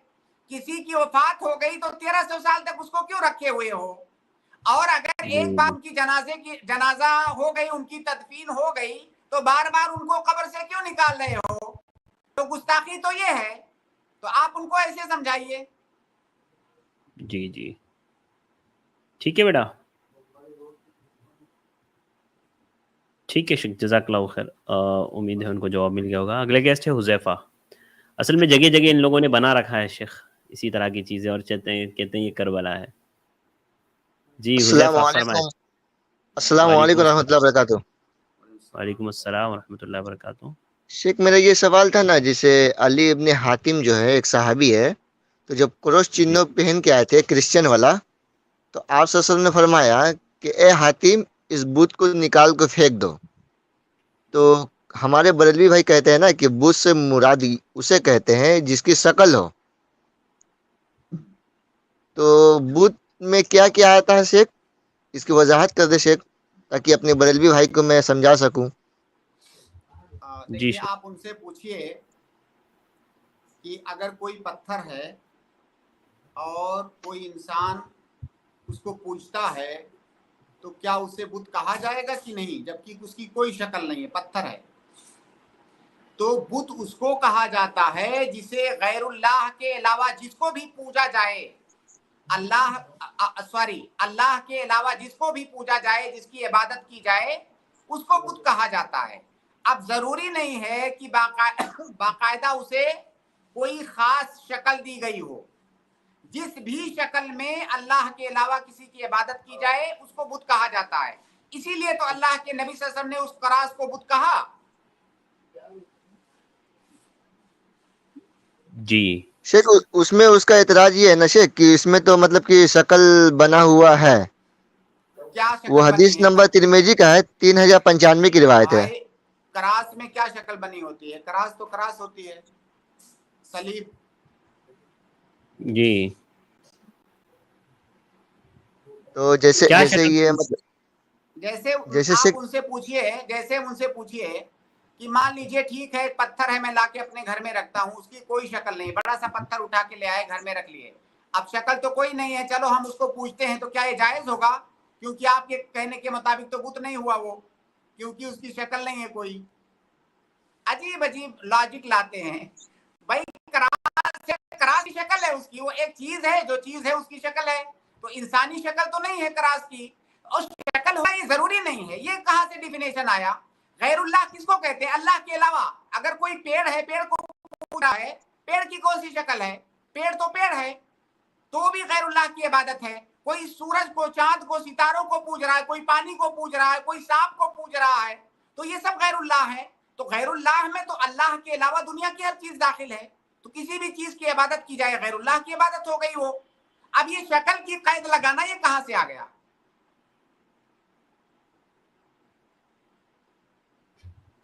E: کسی کی وفات ہو گئی تو 1300 سال تک اس کو کیوں رکھے ہوئے ہو، اور اگر ایک بار ان کی جنازہ ہو گئی، ان کی تدفین ہو گئی، تو بار بار ان کو قبر سے کیوں نکال رہے ہو؟ تو گستاخی تو یہ ہے، تو آپ ان کو ایسے سمجھائیے۔
A: جی جی ٹھیک ہے بیٹا، ٹھیک ہے شیخ، جزاک اللہ خیر، امید ہے ان کو جواب مل گیا ہوگا۔ اگلے گیسٹ ہے حذیفہ۔ اصل میں جگہ جگہ ان لوگوں نے بنا رکھا ہے شیخ اسی طرح کی چیزیں، اور کہتے ہیں یہ کربلا ہے۔ جی
M: السلام
A: حذیفہ فرمائیں۔
M: علیکم، السلام
A: وعلیکم
M: علیکم رحمۃ
A: السلام،
M: اللہ وبرکاتہ۔
A: وعلیکم السلام ورحمۃ اللہ وبرکاتہ۔
M: شیخ میرا یہ سوال تھا نا، جیسے علی ابن حاتم جو ہے ایک صحابی ہے، تو جب کروس
A: جی
M: چینو پہن کے آئے تھے کرسچن والا، تو آپ صلی اللہ علیہ وسلم نے فرمایا کہ اے حاتم اس بت کو نکال کو پھینک دو۔ تو ہمارے بریلوی بھائی کہتے ہیں نا کہ بت سے مرادی اسے کہتے ہیں جس کی شکل ہو، تو بت میں کیا کیا آتا ہے شیخ؟ اس کی وضاحت کر دے شیخ، تاکہ اپنے بریلوی بھائی کو میں سمجھا سکوں۔
A: جی
E: دیکھیے
A: شیخ،
E: آپ ان سے پوچھئے کہ اگر کوئی پتھر ہے اور کوئی انسان اس کو پوجتا ہے تو کیا اسے بت کہا جائے گا کہ نہیں، جبکہ اس کی کوئی شکل نہیں ہے، پتھر ہے؟ تو بت اس کو کہا جاتا ہے جسے غیر اللہ کے علاوہ جس کو بھی پوجا جائے، اللہ کے علاوہ جس کو بھی پوجا جائے، جس کی عبادت کی جائے، اس کو بت کہا جاتا ہے۔ اب ضروری نہیں ہے کہ باقاعدہ اسے کوئی خاص شکل دی گئی ہو، جس بھی شکل میں اللہ کے علاوہ کسی کی عبادت کی جائے اس کو بت کہا جاتا ہے۔ اسی لیے تو اللہ کے نبی صلی اللہ علیہ وسلم نے اس قراص کو بت کہا۔
A: جی
M: شیخ اس میں اس کا اعتراض یہ ہے نا شیخ کہ اس میں تو مطلب کہ شکل بنا ہوا ہے،
E: کیا
M: وہ
E: شکل
M: حدیث
E: بنی ہے؟
M: نمبر ترمذی کا ہے، 3095 کی روایت ہے۔
E: بھائی کراس میں کیا شکل بنی ہوتی ہے؟ کراس تو کراس ہوتی ہے، صلیب۔
A: جی
M: تو جیسے
A: کیا
M: جیسے
A: شکل؟
M: یہ مطلب
E: جیسے
M: شیخ
E: آپ ان سے پوچھئے کہ مان لیجئے ٹھیک ہے، پتھر ہے، میں لا کے اپنے گھر میں رکھتا ہوں، اس کی کوئی شکل نہیں، بڑا سا پتھر اٹھا کے لے آئے گھر میں رکھ لیے، اب شکل تو کوئی نہیں ہے، چلو ہم اس کو پوجتے ہیں، تو کیا یہ جائز ہوگا؟ کیونکہ آپ کے کہنے کے مطابق تو بت نہیں ہوا وہ، کیونکہ اس کی شکل نہیں ہے کوئی۔ عجیب عجیب لاجک لاتے ہیں بھائی۔ کراس کی شکل ہے اس کی، وہ ایک چیز ہے، جو چیز ہے اس کی شکل ہے، تو انسانی شکل تو نہیں ہے کراس کی، اور شکل ہونا یہ ضروری نہیں ہے۔ یہ کہاں سے ڈیفینیشن آیا؟ غیر اللہ کس کو کہتے ہیں؟ اللہ کے علاوہ۔ اگر کوئی پیڑ ہے، پیڑ کو پوجا ہے، پیڑ کی کون سی شکل ہے؟ پیڑ تو پیڑ ہے، تو بھی غیر اللہ کی عبادت ہے۔ کوئی سورج کو، چاند کو، ستاروں کو پوج رہا ہے، کوئی پانی کو پوج رہا ہے، کوئی سانپ کو پوج رہا ہے، تو یہ سب غیر اللہ ہے۔ تو غیر اللہ میں تو اللہ کے علاوہ دنیا کی ہر چیز داخل ہے، تو کسی بھی چیز کی عبادت کی جائے غیر اللہ کی عبادت ہو گئی وہ۔ اب یہ شکل کی قید لگانا یہ کہاں سے آ گیا؟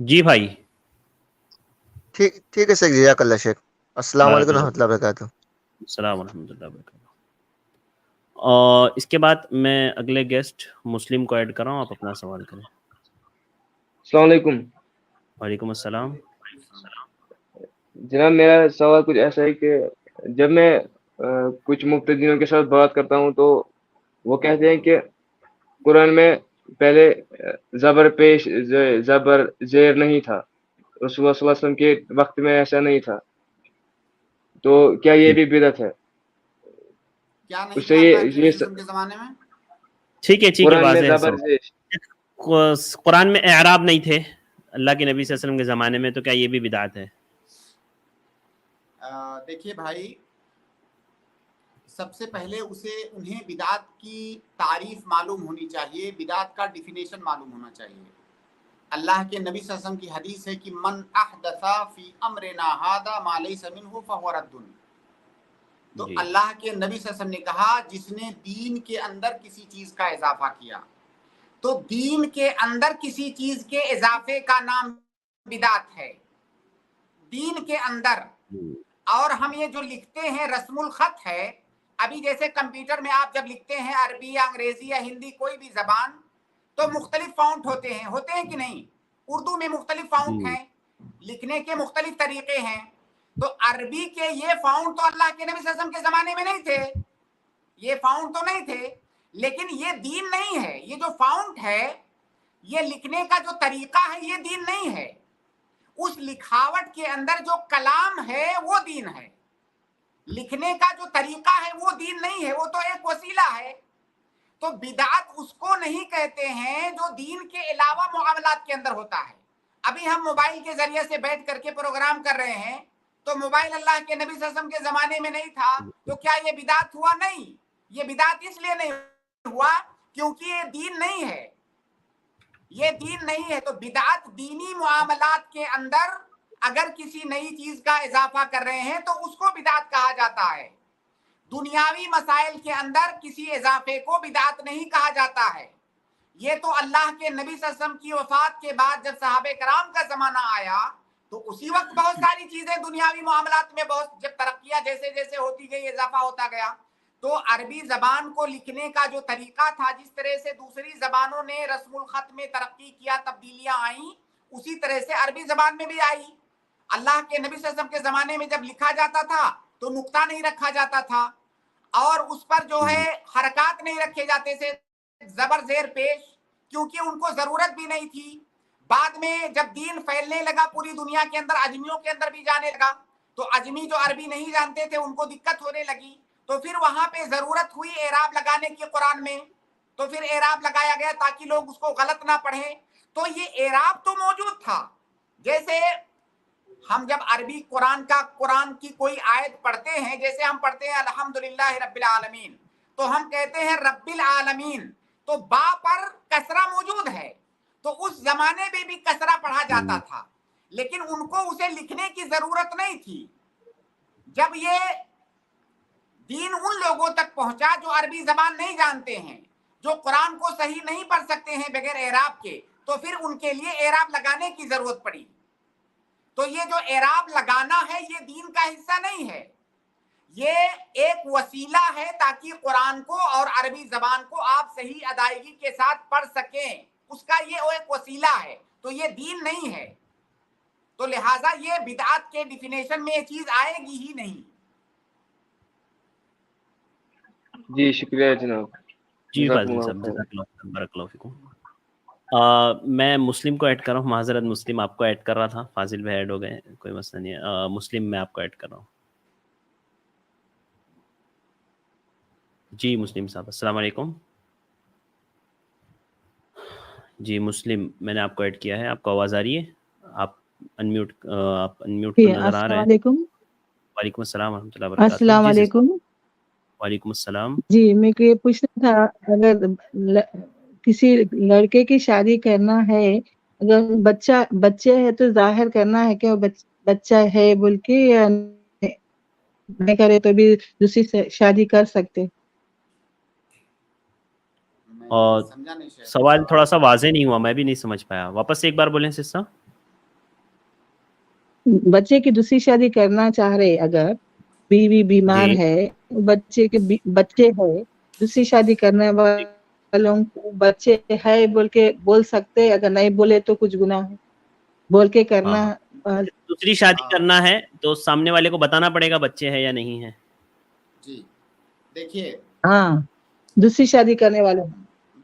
A: جی بھائی،
M: ٹھیک ہے شیخ، جزاک اللہ شیخ۔ السلام
A: بارک
M: علیکم
A: اللہ،
M: رحمۃ اللہ وبرکاتہ۔
A: السلام ورحمۃ اللہ وبرکاتہ۔ اور اس کے بعد میں اگلے گیسٹ مسلم کو ایڈ کر رہا ہوں، آپ اپنا سوال کریں۔
N: السلام علیکم
A: وعلیکم السلام۔
N: جناب، میرا سوال کچھ ایسا ہے کہ جب میں کچھ مبتدینوں کے ساتھ بات کرتا ہوں تو وہ کہتے ہیں کہ قرآن میں پہلے زبر زیر نہیں تھا، رسول اللہ صلی اللہ علیہ وسلم کے وقت میں ایسا نہیں تھا، تو کیا یہ بھی بدعت ہے؟
E: کیا نہیں
N: اس
E: تھا
N: سے
E: اللہ کے
N: یہ
E: رسول کے زمانے میں؟
A: ٹھیک ہے
N: قرآن میں
A: واضح ہے
N: زبر
A: سوال۔ قرآن میں اعراب نہیں تھے اللہ کے نبی صلی اللہ علیہ وسلم کے زمانے میں، تو کیا یہ بھی بدعت ہے؟
E: دیکھیے بھائی، سب سے پہلے انہیں بدعت کی تعریف معلوم ہونی چاہیے، بدعت کا ڈیفینیشن معلوم ہونا چاہیے۔ اللہ کے نبی صلی اللہ علیہ وسلم کی حدیث ہے کہ من احدث فی امرنا ھذا ما لیس منہ فہو رد۔ تو اللہ کے نبی صلی اللہ علیہ وسلم نے کہا جس نے دین کے اندر کسی چیز کا اضافہ کیا، تو دین کے اندر کسی چیز کے اضافے کا نام بدعت ہے، دین کے اندر۔ اور ہم یہ جو لکھتے ہیں رسم الخط ہے، ابھی جیسے کمپیوٹر میں آپ جب لکھتے ہیں عربی یا انگریزی یا ہندی کوئی بھی زبان، تو مختلف فاؤنٹ ہوتے ہیں کہ نہیں؟ اردو میں مختلف فاؤنٹ ہیں، لکھنے کے مختلف طریقے ہیں. تو عربی کے یہ فاؤنٹ تو اللہ کے نبی صلی اللہ علیہ وسلم کے زمانے میں نہیں تھے، یہ فاؤنٹ تو نہیں تھے. لیکن یہ دین نہیں ہے. یہ جو فاؤنٹ ہے، یہ لکھنے کا جو طریقہ ہے، یہ دین نہیں ہے. اس لکھاوٹ کے اندر جو کلام ہے وہ دین ہے. لکھنے کا جو طریقہ ہے وہ دین نہیں ہے، وہ تو ایک وسیلہ ہے. تو بدعت اس کو نہیں کہتے ہیں جو دین کے علاوہ معاملات کے اندر ہوتا ہے. ابھی ہم موبائل کے ذریعے سے بیٹھ کر کے پروگرام کر رہے ہیں، تو موبائل اللہ کے نبی صلی اللہ علیہ وسلم کے زمانے میں نہیں تھا، تو کیا یہ بدعت ہوا؟ نہیں. یہ بدعت اس لیے نہیں ہوا کیونکہ یہ دین نہیں ہے. یہ دین نہیں ہے. تو بدعت دینی معاملات کے اندر اگر کسی نئی چیز کا اضافہ کر رہے ہیں تو اس کو بدعت کہا جاتا ہے. دنیاوی مسائل کے اندر کسی اضافے کو بدعت نہیں کہا جاتا ہے. یہ تو اللہ کے نبی صلی اللہ علیہ وسلم کی وفات کے بعد جب صحابہ کرام کا زمانہ آیا تو اسی وقت بہت ساری چیزیں دنیاوی معاملات میں بہت جب ترقیاں جیسے جیسے ہوتی گئی، اضافہ ہوتا گیا. تو عربی زبان کو لکھنے کا جو طریقہ تھا، جس طرح سے دوسری زبانوں نے رسم الخط میں ترقی کیا، تبدیلیاں آئیں، اسی طرح سے عربی زبان میں بھی آئی. اللہ کے نبی صلی اللہ علیہ وسلم کے زمانے میں جب لکھا جاتا تھا تو نقطہ نہیں رکھا جاتا تھا، اور اس پر جو ہے حرکات نہیں رکھے جاتے تھے، زبر زیر پیش، کیونکہ ان کو ضرورت بھی نہیں تھی. بعد میں جب دین پھیلنے لگا پوری دنیا کے اندر، اجمیوں کے اندر بھی جانے لگا، تو اجمی جو عربی نہیں جانتے تھے ان کو دقت ہونے لگی. تو پھر وہاں پہ ضرورت ہوئی اعراب لگانے کی قرآن میں، تو پھر اعراب لگایا گیا تاکہ لوگ اس کو غلط نہ پڑھیں. تو یہ اعراب تو موجود تھا. جیسے ہم جب عربی قرآن کی کوئی آیت پڑھتے ہیں، جیسے ہم پڑھتے ہیں الحمدللہ رب العالمین، تو ہم کہتے ہیں رب العالمین، تو با پر کسرہ موجود ہے. تو اس زمانے میں بھی کسرہ پڑھا جاتا تھا، لیکن ان کو اسے لکھنے کی ضرورت نہیں تھی. جب یہ دین ان لوگوں تک پہنچا جو عربی زبان نہیں جانتے ہیں، جو قرآن کو صحیح نہیں پڑھ سکتے ہیں بغیر اعراب کے، تو پھر ان کے لیے اعراب لگانے کی ضرورت پڑی. تو یہ جو اعراب لگانا ہے یہ دین کا حصہ نہیں ہے، یہ ایک وسیلہ ہے تاکہ قرآن کو اور عربی زبان کو آپ صحیح ادائیگی کے ساتھ پڑھ سکیں. اس کا یہ ایک وسیلہ ہے، تو یہ دین نہیں ہے. تو لہٰذا یہ بدعت کے ڈیفینیشن میں یہ چیز آئے گی ہی نہیں.
N: جی شکریہ جناب.
A: جی فاضل صاحب، جزاک اللہ خیر، بارک اللہ فیکم. میں مسلم کو ایڈ کر رہا ہوں، معذرت مسلم آپ کو ایڈ کر رہا تھا، فاضل بھائی ایڈ ہو گئے، کوئی مسئلہ نہیں ہے. مسلم میں آپ کو ایڈ کر رہا ہوں. جی مسلم صاحب السلام علیکم. جی مسلم، میں نے آپ کو ایڈ کیا ہے، آپ کو آواز آ رہی ہے؟ آپ انمیوٹ نظر آ رہے ہیں. وعلیکم السلام ورحمۃ اللہ وبرکاتہ.
O: السلام علیکم.
A: وعلیکم السلام.
O: جی میں کو یہ پوچھنا تھا، اگر کسی لڑکے کی شادی کرنا ہے، اگر بچے ہے تو ظاہر کرنا ہے کہ وہ بچہ ہے بول کے، یا نہیں کرے تو بھی دوسری شادی کر سکتے؟
A: اور سوال تھوڑا سا واضح نہیں ہوا، میں بھی نہیں سمجھ پایا، واپس ایک بار بولیں سسٹر.
O: بچے کی دوسری شادی کرنا چاہ رہے، اگر بیوی بیمار ہے، بچے ہے، دوسری شادی کرنے والوں کو بچے ہے بول کے بول سکتے، اگر نہیں بولے تو کچھ گناہ ہے بول کے کرنا.
A: دوسری شادی کرنا ہے تو سامنے والے کو بتانا پڑے گا بچے ہے یا نہیں ہے.
E: جی دیکھیے،
O: ہاں دوسری شادی کرنے والے،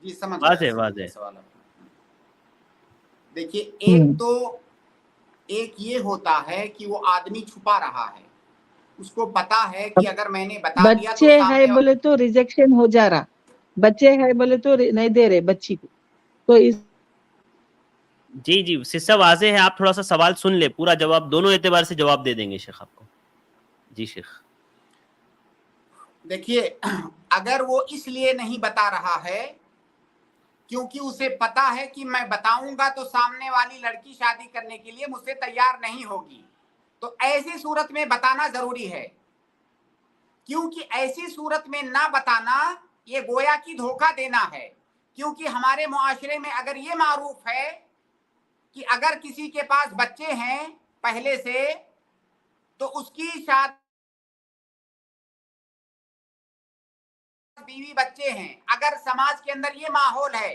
E: جی سمجھ
A: واضح.
E: سوال. دیکھیے ایک یہ ہوتا ہے کہ وہ آدمی چھپا رہا ہے، اس کو پتا ہے کہ اگر میں نے بتا دیا تو
O: بچے ہے بولے تو ریجیکشن ہو جا رہا، بچے ہے بولے تو نہیں دے رہے بچی کو، تو اس
A: جی سسٹر واضح ہے. آپ تھوڑا سا سوال سن لے، پورا جواب دونوں اعتبار سے جواب دے دیں گے شیخ آپ کو. جی شیخ.
E: دیکھیے، اگر وہ اس لیے نہیں بتا رہا ہے کیونکہ اسے پتا ہے کہ میں بتاؤں گا تو سامنے والی لڑکی شادی کرنے کے لیے مجھ سے تیار نہیں ہوگی، تو ایسی صورت میں بتانا ضروری ہے. کیونکہ ایسی صورت میں نہ بتانا یہ گویا کی دھوکہ دینا ہے. کیونکہ ہمارے معاشرے میں اگر یہ معروف ہے کہ اگر کسی کے پاس بچے ہیں پہلے سے تو اس کی شادی، بیوی بچے ہیں، اگر سماج کے اندر یہ ماحول ہے